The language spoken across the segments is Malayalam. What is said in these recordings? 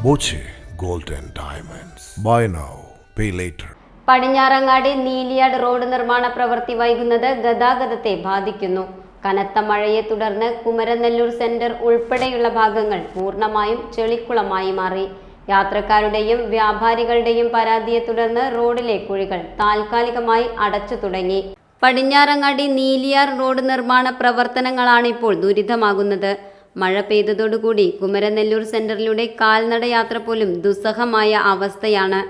Boche gold and diamonds. Buy now, pay later. Padinjarangadi Neeliyad road നിർമ്മാണ പ്രവൃത്തി വൈകുന്നത് ഗതാഗതത്തെ ബാധിക്കുന്നു. കനത്ത മഴയെ തുടർന്ന് കുമരനെല്ലൂർ സെന്റർ ഉൾപ്പെടെയുള്ള ഭാഗങ്ങൾ പൂർണ്ണമായും ചെളിക്കുളമായി മാറി. യാത്രക്കാരുടെയും വ്യാപാരികളുടെയും പരാതിയെ തുടർന്ന് റോഡിലെ കുഴികൾ താൽക്കാലികമായി അടച്ചു തുടങ്ങി. പടിഞ്ഞാറങ്ങാടി നീലിയാർ റോഡ് നിർമ്മാണ പ്രവർത്തനങ്ങളാണിപ്പോൾ ദുരിതമാകുന്നത്. മഴ പെയ്തതോടുകൂടി കുമരനെല്ലൂർ സെന്ററിലൂടെ കാൽനടയാത്ര പോലും ദുസ്സഹമായ അവസ്ഥയാണ്.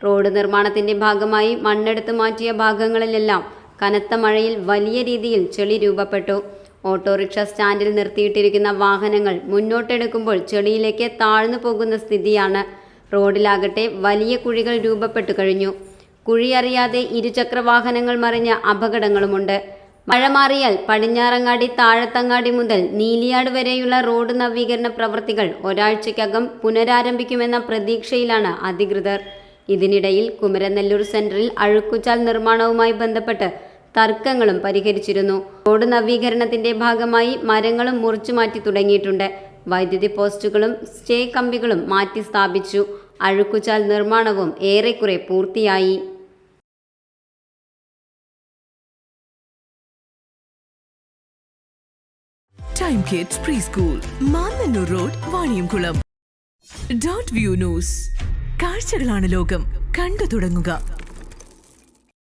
റോഡ് നിർമ്മാണത്തിന്റെ ഭാഗമായി മണ്ണെടുത്ത് മാറ്റിയ ഭാഗങ്ങളിലെല്ലാം കനത്ത മഴയിൽ വലിയ രീതിയിൽ ചെളി രൂപപ്പെട്ടു. ഓട്ടോറിക്ഷ സ്റ്റാൻഡിൽ നിർത്തിയിട്ടിരിക്കുന്ന വാഹനങ്ങൾ മുന്നോട്ടെടുക്കുമ്പോൾ ചെളിയിലേക്ക് താഴ്ന്നു പോകുന്ന സ്ഥിതിയാണ്. റോഡിലാകട്ടെ വലിയ കുഴികൾ രൂപപ്പെട്ടു കഴിഞ്ഞു. കുഴിയറിയാതെ ഇരുചക്ര വാഹനങ്ങൾ മറിഞ്ഞ അപകടങ്ങളുമുണ്ട്. മഴ മാറിയാൽ പടിഞ്ഞാറങ്ങാടി താഴത്തങ്ങാടി മുതൽ നീലിയാട് വരെയുള്ള റോഡ് നവീകരണ പ്രവൃത്തികൾ ഒരാഴ്ചയ്ക്കകം പുനരാരംഭിക്കുമെന്ന പ്രതീക്ഷയിലാണ് അധികൃതർ. ഇതിനിടയിൽ കുമരനെല്ലൂർ സെന്ററിൽ അഴുക്കുചാൽ നിർമ്മാണവുമായി ബന്ധപ്പെട്ട് തർക്കങ്ങളും പരിഹരിച്ചിരുന്നു. റോഡ് നവീകരണത്തിന്റെ ഭാഗമായി മരങ്ങളും മുറിച്ചു മാറ്റി തുടങ്ങിയിട്ടുണ്ട്. വൈദ്യുതി പോസ്റ്റുകളും സ്റ്റേ കമ്പികളും മാറ്റി സ്ഥാപിച്ചു. അഴുക്കുചാൽ നിർമ്മാണവും ഏറെക്കുറെ പൂർത്തിയായി. Time Kids Preschool, Mannannur road, Vaniyamkulam. .view News. കാഴ്ചകളാണ് ലോകം, കണ്ടു തുടങ്ങുക.